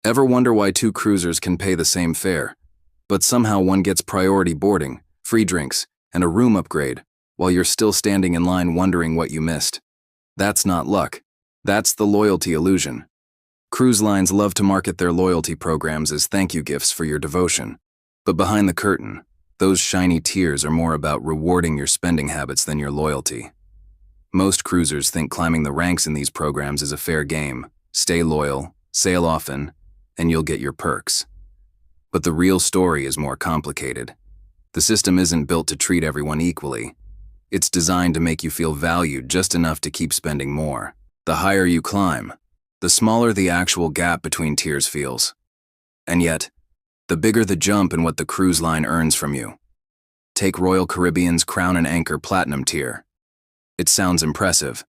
Ever wonder why two cruisers can pay the same fare, but somehow one gets priority boarding, free drinks, and a room upgrade, while you're still standing in line wondering what you missed? That's not luck. That's the loyalty illusion. Cruise lines love to market their loyalty programs as thank you gifts for your devotion. But behind the curtain, those shiny tiers are more about rewarding your spending habits than your loyalty. Most cruisers think climbing the ranks in these programs is a fair game. Stay loyal, sail often, and you'll get your perks. But the real story is more complicated. The system isn't built to treat everyone equally. It's designed to make you feel valued just enough to keep spending more. The higher you climb, the smaller the actual gap between tiers feels. And yet, the bigger the jump in what the cruise line earns from you. Take Royal Caribbean's Crown and Anchor Platinum tier. It sounds impressive.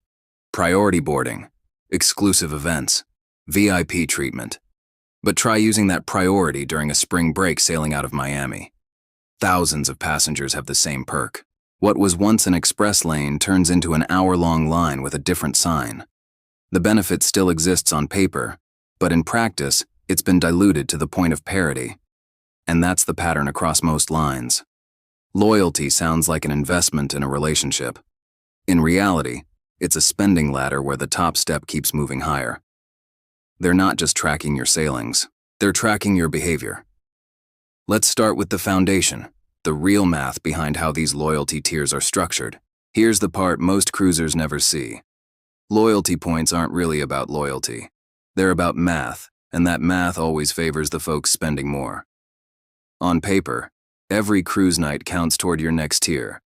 Priority boarding, exclusive events, VIP treatment. But try using that priority during a spring break sailing out of Miami. Thousands of passengers have the same perk. What was once an express lane turns into an hour-long line with a different sign. The benefit still exists on paper, but in practice, it's been diluted to the point of parity. And that's the pattern across most lines. Loyalty sounds like an investment in a relationship. In reality, it's a spending ladder where the top step keeps moving higher. They're not just tracking your sailings, they're tracking your behavior. Let's start with the foundation, the real math behind how these loyalty tiers are structured. Here's the part most cruisers never see. Loyalty points aren't really about loyalty. They're about math, and that math always favors the folks spending more. On paper, every cruise night counts toward your next tier.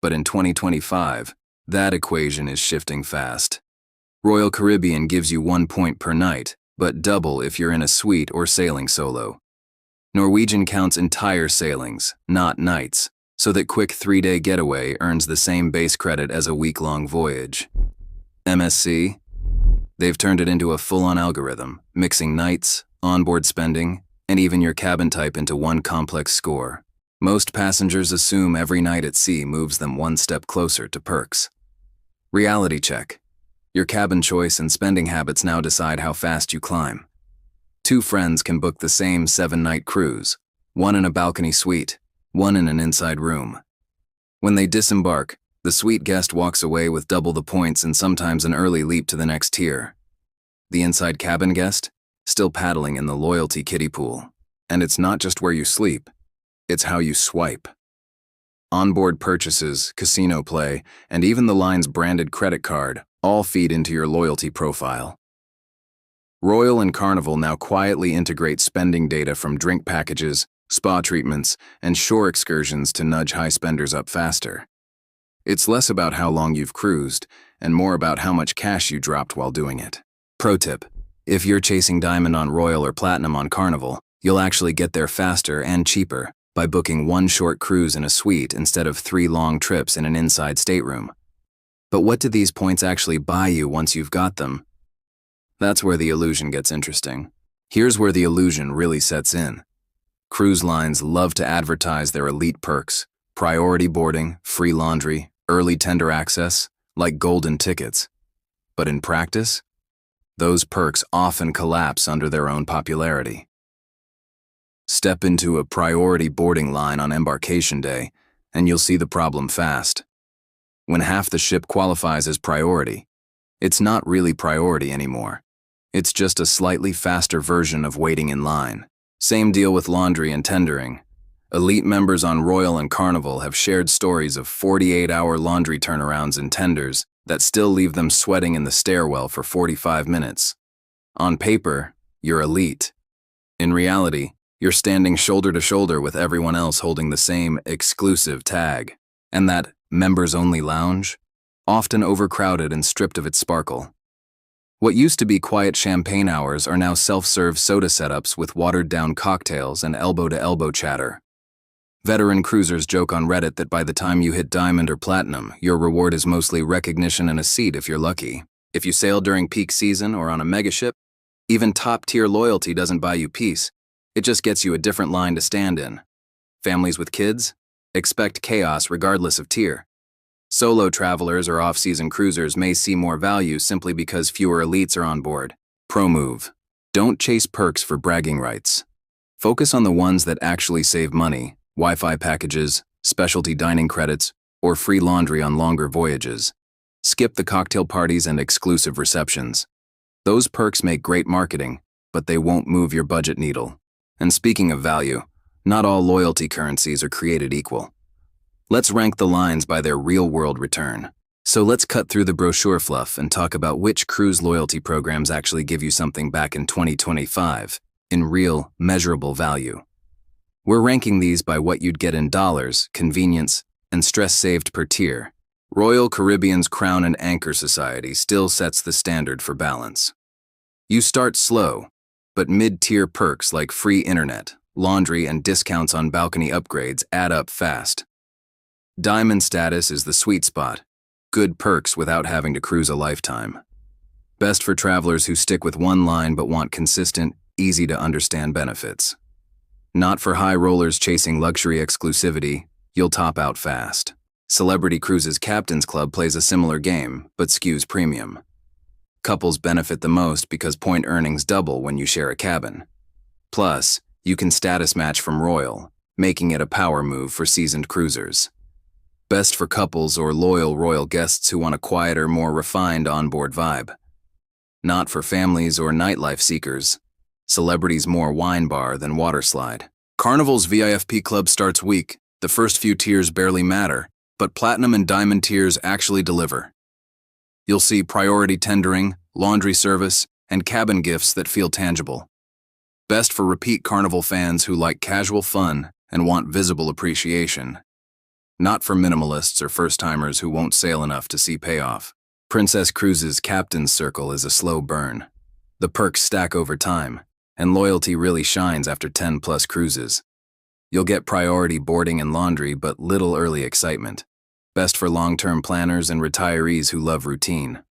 But in 2025, that equation is shifting fast. Royal Caribbean gives you 1 point per night, but double if you're in a suite or sailing solo. Norwegian counts entire sailings, not nights, so that quick 3-day getaway earns the same base credit as a week-long voyage. MSC? They've turned it into a full-on algorithm, mixing nights, onboard spending, and even your cabin type into one complex score. Most passengers assume every night at sea moves them one step closer to perks. Reality check. Your cabin choice and spending habits now decide how fast you climb. Two friends can book the same 7-night cruise, one in a balcony suite, one in an inside room. When they disembark, the suite guest walks away with double the points and sometimes an early leap to the next tier. The inside cabin guest, still paddling in the loyalty kiddie pool. And it's not just where you sleep, it's how you swipe. Onboard purchases, casino play, and even the line's branded credit card all feed into your loyalty profile. Royal and Carnival now quietly integrate spending data from drink packages, spa treatments, and shore excursions to nudge high spenders up faster. It's less about how long you've cruised, and more about how much cash you dropped while doing it. Pro tip: if you're chasing Diamond on Royal or Platinum on Carnival, you'll actually get there faster and cheaper by booking one short cruise in a suite instead of 3 long trips in an inside stateroom. But what do these points actually buy you once you've got them? That's where the illusion gets interesting. Here's where the illusion really sets in. Cruise lines love to advertise their elite perks: priority boarding, free laundry, early tender access, like golden tickets. But in practice, those perks often collapse under their own popularity. Step into a priority boarding line on embarkation day, and you'll see the problem fast. When half the ship qualifies as priority, it's not really priority anymore. It's just a slightly faster version of waiting in line. Same deal with laundry and tendering. Elite members on Royal and Carnival have shared stories of 48-hour laundry turnarounds and tenders that still leave them sweating in the stairwell for 45 minutes. On paper, you're elite. In reality, you're standing shoulder to shoulder with everyone else holding the same exclusive tag. And that members-only lounge? Often overcrowded and stripped of its sparkle. What used to be quiet champagne hours are now self-serve soda setups with watered-down cocktails and elbow-to-elbow chatter. Veteran cruisers joke on Reddit that by the time you hit Diamond or Platinum, your reward is mostly recognition and a seat if you're lucky. If you sail during peak season or on a megaship, even top-tier loyalty doesn't buy you peace. It just gets you a different line to stand in. Families with kids? Expect chaos regardless of tier. Solo travelers or off-season cruisers may see more value simply because fewer elites are on board. Pro move. Don't chase perks for bragging rights. Focus on the ones that actually save money: Wi-Fi packages, specialty dining credits, or free laundry on longer voyages. Skip the cocktail parties and exclusive receptions. Those perks make great marketing, but they won't move your budget needle. And speaking of value, not all loyalty currencies are created equal. Let's rank the lines by their real-world return. So let's cut through the brochure fluff and talk about which cruise loyalty programs actually give you something back in 2025, in real, measurable value. We're ranking these by what you'd get in dollars, convenience, and stress saved per tier. Royal Caribbean's Crown and Anchor Society still sets the standard for balance. You start slow, but mid-tier perks like free internet, laundry, and discounts on balcony upgrades add up fast. Diamond status is the sweet spot. Good perks without having to cruise a lifetime. Best for travelers who stick with one line but want consistent, easy-to-understand benefits. Not for high rollers chasing luxury exclusivity, you'll top out fast. Celebrity Cruises Captain's Club plays a similar game, but skews premium. Couples benefit the most because point earnings double when you share a cabin. Plus, you can status match from Royal, making it a power move for seasoned cruisers. Best for couples or loyal Royal guests who want a quieter, more refined onboard vibe. Not for families or nightlife seekers. Celebrity's more wine bar than water slide. Carnival's VIFP Club starts weak. The first few tiers barely matter, but Platinum and Diamond tiers actually deliver. You'll see priority tendering, laundry service, and cabin gifts that feel tangible. Best for repeat Carnival fans who like casual fun and want visible appreciation. Not for minimalists or first-timers who won't sail enough to see payoff. Princess Cruises' Captain's Circle is a slow burn. The perks stack over time, and loyalty really shines after 10+ cruises. You'll get priority boarding and laundry, but little early excitement. Best for long-term planners and retirees who love routine.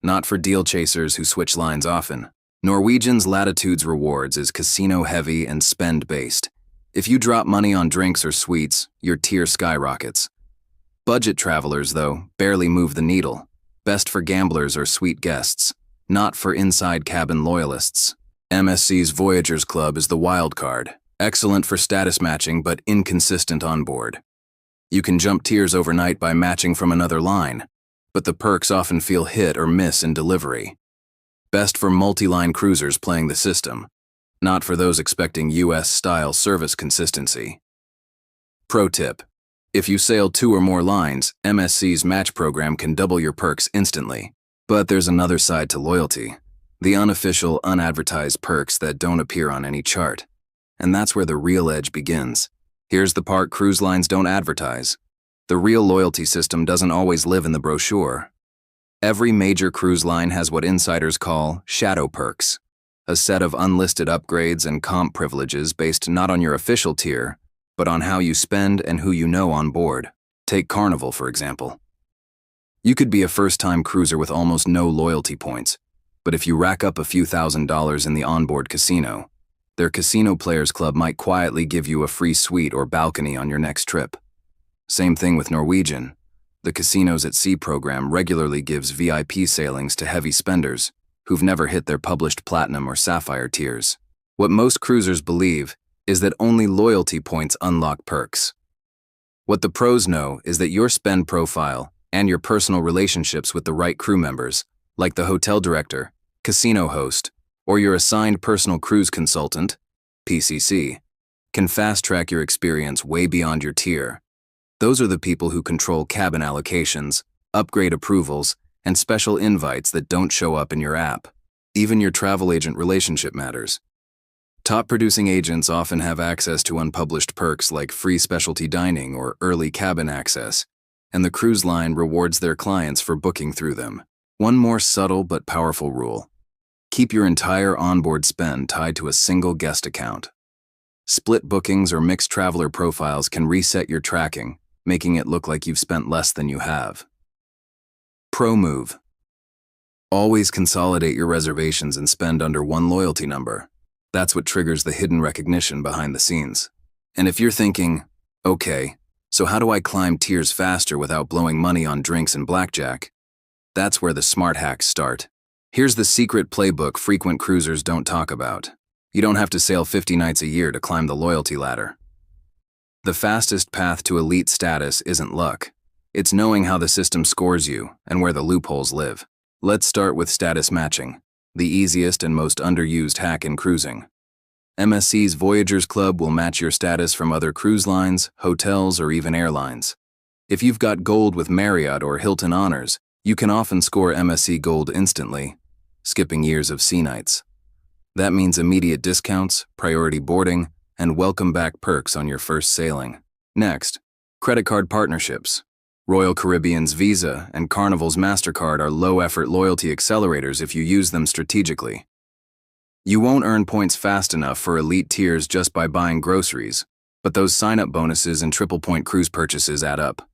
Not for deal chasers who switch lines often. Norwegian's Latitudes Rewards is casino-heavy and spend-based. If you drop money on drinks or sweets, your tier skyrockets. Budget travelers, though, barely move the needle. Best for gamblers or sweet guests, not for inside cabin loyalists. MSC's Voyagers Club is the wild card. Excellent for status matching, but inconsistent on board. You can jump tiers overnight by matching from another line, but the perks often feel hit or miss in delivery. Best for multi-line cruisers playing the system, not for those expecting US-style service consistency. Pro tip: if you sail 2 or more lines, MSC's match program can double your perks instantly. But there's another side to loyalty: the unofficial, unadvertised perks that don't appear on any chart. And that's where the real edge begins. Here's the part cruise lines don't advertise. The real loyalty system doesn't always live in the brochure. Every major cruise line has what insiders call shadow perks, a set of unlisted upgrades and comp privileges based not on your official tier, but on how you spend and who you know on board. Take Carnival, for example. You could be a first-time cruiser with almost no loyalty points, but if you rack up a few $1,000s in the onboard casino, their Casino Players Club might quietly give you a free suite or balcony on your next trip. Same thing with Norwegian. The Casinos at Sea program regularly gives VIP sailings to heavy spenders who've never hit their published Platinum or Sapphire tiers. What most cruisers believe is that only loyalty points unlock perks. What the pros know is that your spend profile and your personal relationships with the right crew members, like the hotel director, casino host, or your assigned personal cruise consultant, PCC, can fast-track your experience way beyond your tier. Those are the people who control cabin allocations, upgrade approvals, and special invites that don't show up in your app. Even your travel agent relationship matters. Top-producing agents often have access to unpublished perks like free specialty dining or early cabin access, and the cruise line rewards their clients for booking through them. One more subtle but powerful rule: keep your entire onboard spend tied to a single guest account. Split bookings or mixed traveler profiles can reset your tracking, making it look like you've spent less than you have. Pro move: always consolidate your reservations and spend under one loyalty number. That's what triggers the hidden recognition behind the scenes. And if you're thinking, okay, so how do I climb tiers faster without blowing money on drinks and blackjack? That's where the smart hacks start. Here's the secret playbook frequent cruisers don't talk about. You don't have to sail 50 nights a year to climb the loyalty ladder. The fastest path to elite status isn't luck. It's knowing how the system scores you and where the loopholes live. Let's start with status matching, the easiest and most underused hack in cruising. MSC's Voyagers Club will match your status from other cruise lines, hotels, or even airlines. If you've got gold with Marriott or Hilton Honors, you can often score MSC Gold instantly, skipping years of sea nights. That means immediate discounts, priority boarding, and welcome back perks on your first sailing. Next, credit card partnerships. Royal Caribbean's Visa and Carnival's MasterCard are low-effort loyalty accelerators if you use them strategically. You won't earn points fast enough for elite tiers just by buying groceries, but those sign-up bonuses and triple-point cruise purchases add up.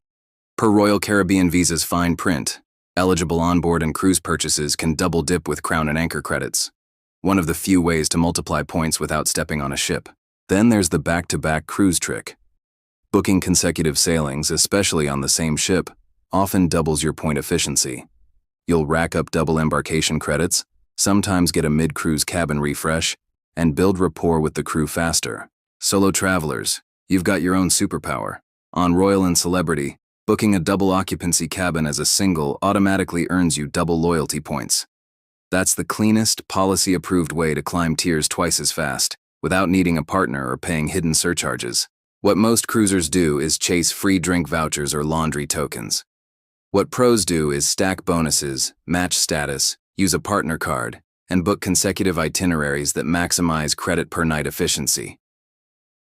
Per Royal Caribbean Visa's fine print, eligible onboard and cruise purchases can double dip with Crown and Anchor credits, one of the few ways to multiply points without stepping on a ship. Then there's the back-to-back cruise trick. Booking consecutive sailings, especially on the same ship, often doubles your point efficiency. You'll rack up double embarkation credits, sometimes get a mid-cruise cabin refresh, and build rapport with the crew faster. Solo travelers, you've got your own superpower. On Royal and Celebrity, booking a double occupancy cabin as a single automatically earns you double loyalty points. That's the cleanest, policy-approved way to climb tiers twice as fast, without needing a partner or paying hidden surcharges. What most cruisers do is chase free drink vouchers or laundry tokens. What pros do is stack bonuses, match status, use a partner card, and book consecutive itineraries that maximize credit per night efficiency.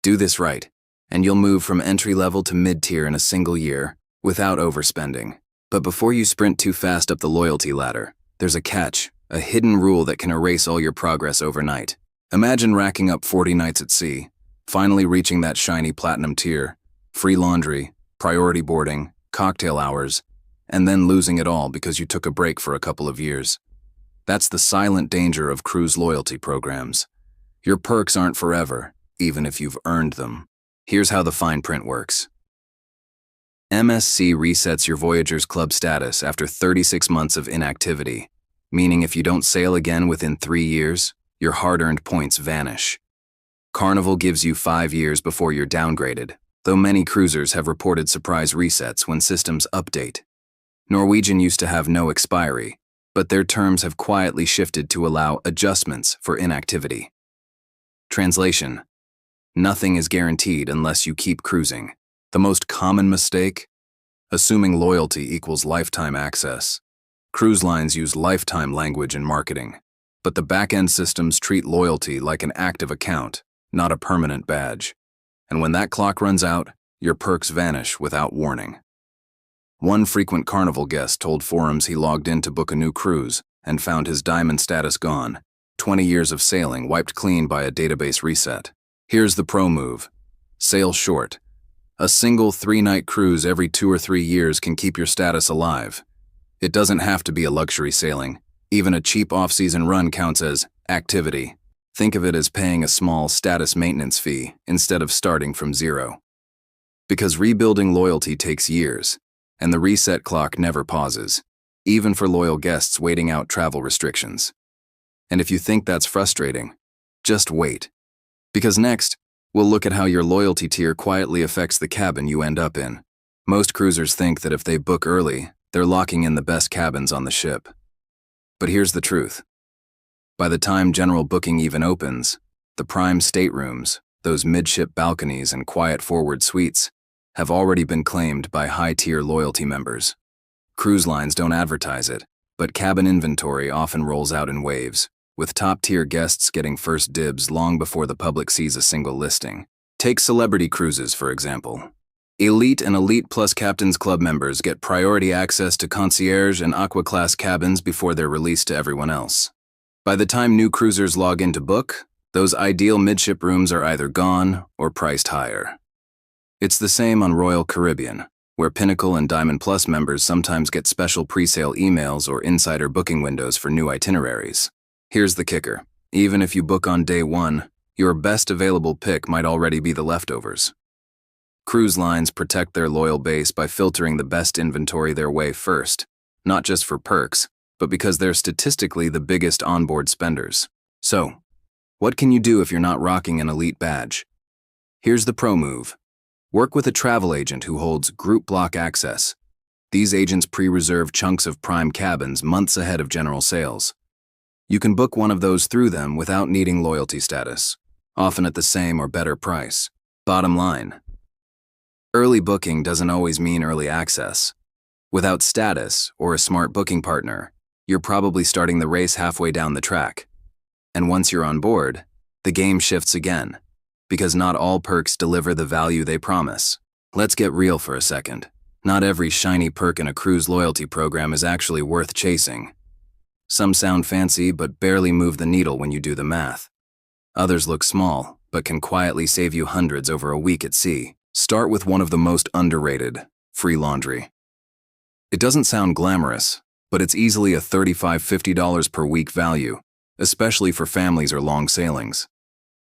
Do this right, and you'll move from entry-level to mid-tier in a single year, without overspending. But before you sprint too fast up the loyalty ladder, there's a catch, a hidden rule that can erase all your progress overnight. Imagine racking up 40 nights at sea, finally reaching that shiny platinum tier, free laundry, priority boarding, cocktail hours, and then losing it all because you took a break for a couple of years. That's the silent danger of cruise loyalty programs. Your perks aren't forever, even if you've earned them. Here's how the fine print works. MSC resets your Voyagers Club status after 36 months of inactivity, meaning if you don't sail again within 3 years, your hard-earned points vanish. Carnival gives you 5 years before you're downgraded, though many cruisers have reported surprise resets when systems update. Norwegian used to have no expiry, but their terms have quietly shifted to allow adjustments for inactivity. Translation: nothing is guaranteed unless you keep cruising. The most common mistake? Assuming loyalty equals lifetime access. Cruise lines use lifetime language in marketing, but the back-end systems treat loyalty like an active account, not a permanent badge. And when that clock runs out, your perks vanish without warning. One frequent Carnival guest told forums he logged in to book a new cruise and found his diamond status gone, 20 years of sailing wiped clean by a database reset. Here's the pro move. Sail short. A single 3-night cruise every 2 or 3 years can keep your status alive. It doesn't have to be a luxury sailing. Even a cheap off-season run counts as activity. Think of it as paying a small status maintenance fee instead of starting from zero. Because rebuilding loyalty takes years, and the reset clock never pauses, even for loyal guests waiting out travel restrictions. And if you think that's frustrating, just wait. Because next, we'll look at how your loyalty tier quietly affects the cabin you end up in. Most cruisers think that if they book early, they're locking in the best cabins on the ship. But here's the truth. By the time general booking even opens, the prime staterooms, those midship balconies and quiet forward suites, have already been claimed by high-tier loyalty members. Cruise lines don't advertise it, but cabin inventory often rolls out in waves, with top-tier guests getting first dibs long before the public sees a single listing. Take Celebrity Cruises, for example. Elite and Elite Plus Captains Club members get priority access to concierge and aqua-class cabins before they're released to everyone else. By the time new cruisers log in to book, those ideal midship rooms are either gone or priced higher. It's the same on Royal Caribbean, where Pinnacle and Diamond Plus members sometimes get special pre-sale emails or insider booking windows for new itineraries. Here's the kicker. Even if you book on day one, your best available pick might already be the leftovers. Cruise lines protect their loyal base by filtering the best inventory their way first, not just for perks, but because they're statistically the biggest onboard spenders. So, what can you do if you're not rocking an elite badge? Here's the pro move. Work with a travel agent who holds group block access. These agents pre-reserve chunks of prime cabins months ahead of general sales. You can book one of those through them without needing loyalty status, often at the same or better price. Bottom line, early booking doesn't always mean early access. Without status or a smart booking partner, you're probably starting the race halfway down the track. And once you're on board, the game shifts again, because not all perks deliver the value they promise. Let's get real for a second. Not every shiny perk in a cruise loyalty program is actually worth chasing. Some sound fancy but barely move the needle when you do the math. Others look small, but can quietly save you hundreds over a week at sea. Start with one of the most underrated, free laundry. It doesn't sound glamorous, but it's easily a $35–50 per week value, especially for families or long sailings.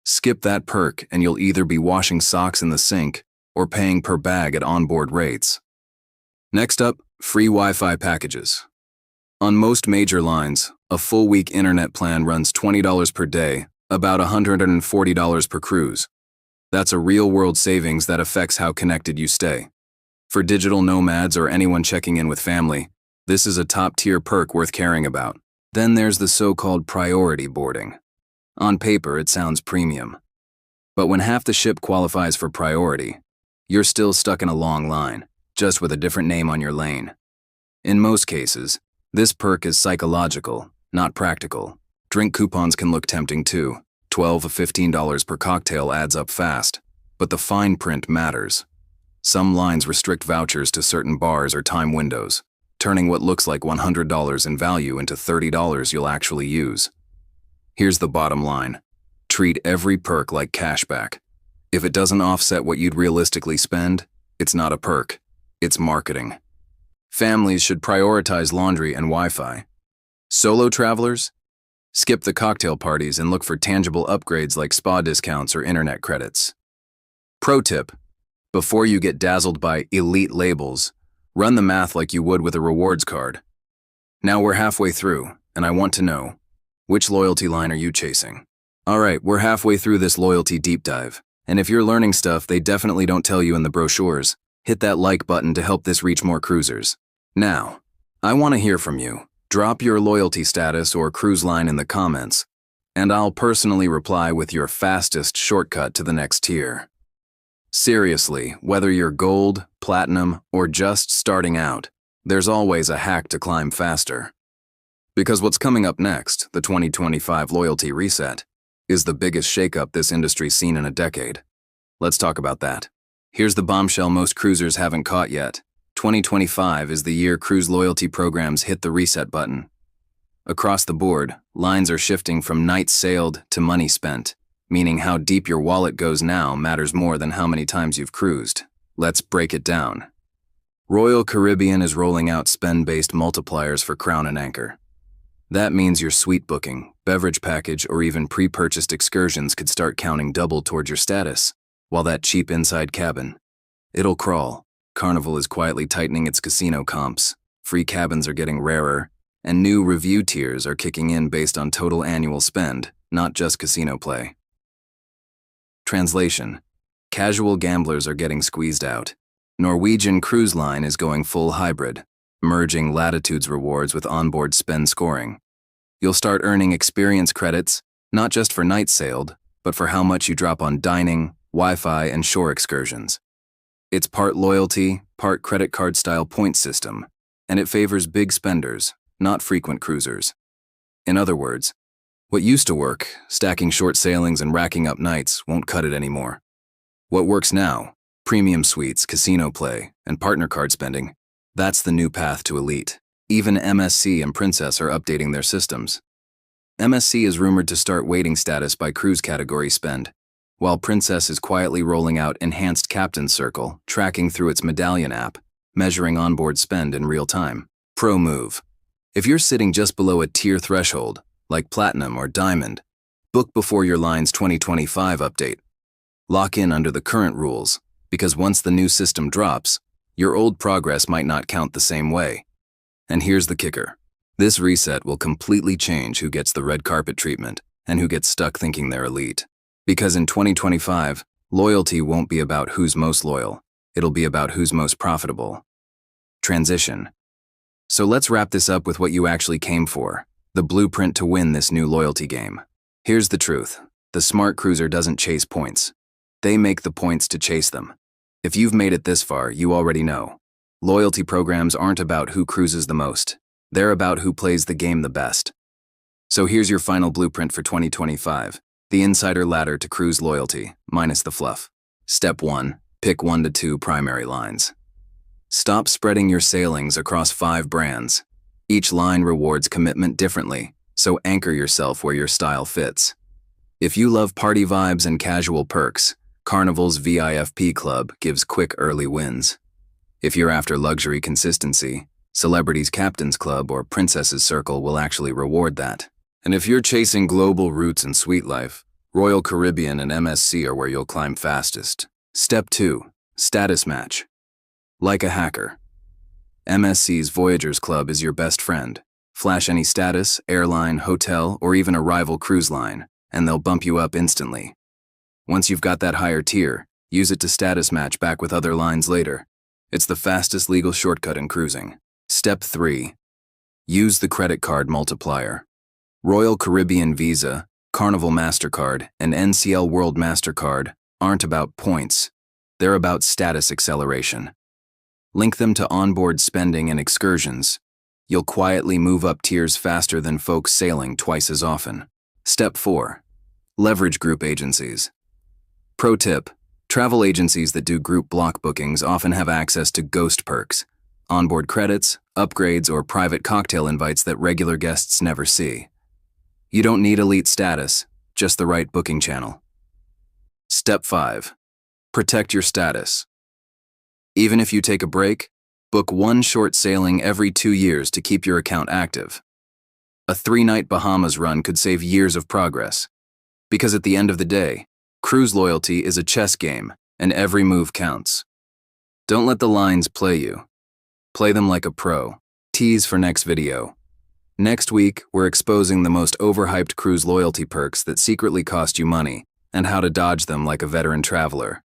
Skip that perk and you'll either be washing socks in the sink or paying per bag at onboard rates. Next up, free Wi-Fi packages. On most major lines, a full-week internet plan runs $20 per day, about $140 per cruise. That's a real-world savings that affects how connected you stay. For digital nomads or anyone checking in with family, this is a top-tier perk worth caring about. Then there's the so-called priority boarding. On paper, it sounds premium. But when half the ship qualifies for priority, you're still stuck in a long line, just with a different name on your lane. In most cases, this perk is psychological, not practical. Drink coupons can look tempting too. $12 to $15 per cocktail adds up fast, but the fine print matters. Some lines restrict vouchers to certain bars or time windows, turning what looks like $100 in value into $30 you'll actually use. Here's the bottom line. Treat every perk like cashback. If it doesn't offset what you'd realistically spend, it's not a perk, it's marketing. Families should prioritize laundry and Wi-Fi. Solo travelers? Skip the cocktail parties and look for tangible upgrades like spa discounts or internet credits. Pro tip: before you get dazzled by elite labels, run the math like you would with a rewards card. Now we're halfway through, and I want to know, which loyalty line are you chasing? Alright, we're halfway through this loyalty deep dive, and if you're learning stuff they definitely don't tell you in the brochures, hit that like button to help this reach more cruisers. Now, I want to hear from you. Drop your loyalty status or cruise line in the comments, and I'll personally reply with your fastest shortcut to the next tier. Seriously, whether you're gold, platinum, or just starting out, there's always a hack to climb faster. Because what's coming up next, the 2025 Loyalty Reset, is the biggest shakeup this industry's seen in a decade. Let's talk about that. Here's the bombshell most cruisers haven't caught yet. 2025 is the year cruise loyalty programs hit the reset button. Across the board, lines are shifting from nights sailed to money spent, meaning how deep your wallet goes now matters more than how many times you've cruised. Let's break it down. Royal Caribbean is rolling out spend-based multipliers for Crown and Anchor. That means your suite booking, beverage package, or even pre-purchased excursions could start counting double toward your status, while that cheap inside cabin, it'll crawl. Carnival is quietly tightening its casino comps, free cabins are getting rarer, and new review tiers are kicking in based on total annual spend, not just casino play. Translation: casual gamblers are getting squeezed out. Norwegian Cruise Line is going full hybrid, merging Latitude's rewards with onboard spend scoring. You'll start earning experience credits, not just for nights sailed, but for how much you drop on dining, Wi-Fi, and shore excursions. It's part loyalty, part credit card style point system, and it favors big spenders, not frequent cruisers. In other words, what used to work, stacking short sailings and racking up nights, won't cut it anymore. What works now, premium suites, casino play, and partner card spending, that's the new path to elite. Even MSC and Princess are updating their systems. MSC is rumored to start waiting status by cruise category spend, while Princess is quietly rolling out enhanced Captain's Circle, tracking through its medallion app, measuring onboard spend in real time. Pro move: if you're sitting just below a tier threshold, like Platinum or Diamond, book before your line's 2025 update. Lock in under the current rules, because once the new system drops, your old progress might not count the same way. And here's the kicker: This reset will completely change who gets the red carpet treatment and who gets stuck thinking they're elite. Because in 2025, loyalty won't be about who's most loyal, it'll be about who's most profitable. Transition. So let's wrap this up with what you actually came for, the blueprint to win this new loyalty game. Here's the truth. The smart cruiser doesn't chase points. They make the points to chase them. If you've made it this far, you already know. Loyalty programs aren't about who cruises the most. They're about who plays the game the best. So here's your final blueprint for 2025, the insider ladder to cruise loyalty, minus the fluff. Step 1, pick 1 to 2 primary lines. Stop spreading your sailings across 5 brands. Each line rewards commitment differently, so anchor yourself where your style fits. If you love party vibes and casual perks, Carnival's VIFP Club gives quick early wins. If you're after luxury consistency, Celebrities Captain's Club or Princess's Circle will actually reward that. And if you're chasing global routes and sweet life, Royal Caribbean and MSC are where you'll climb fastest. Step 2, status match. Like a hacker. MSC's Voyagers Club is your best friend. Flash any status, airline, hotel, or even a rival cruise line, and they'll bump you up instantly. Once you've got that higher tier, use it to status match back with other lines later. It's the fastest legal shortcut in cruising. Step 3. Use the credit card multiplier. Royal Caribbean Visa, Carnival MasterCard, and NCL World MasterCard aren't about points. They're about status acceleration. Link them to onboard spending and excursions. You'll quietly move up tiers faster than folks sailing twice as often. Step 4. Leverage group agencies. Pro tip, travel agencies that do group block bookings often have access to ghost perks, onboard credits, upgrades, or private cocktail invites that regular guests never see. You don't need elite status, just the right booking channel. Step 5. Protect your status. Even if you take a break, book 1 short sailing every 2 years to keep your account active. A 3-night Bahamas run could save years of progress. Because at the end of the day, cruise loyalty is a chess game, and every move counts. Don't let the lines play you. Play them like a pro. Tease for next video. Next week, we're exposing the most overhyped cruise loyalty perks that secretly cost you money, and how to dodge them like a veteran traveler.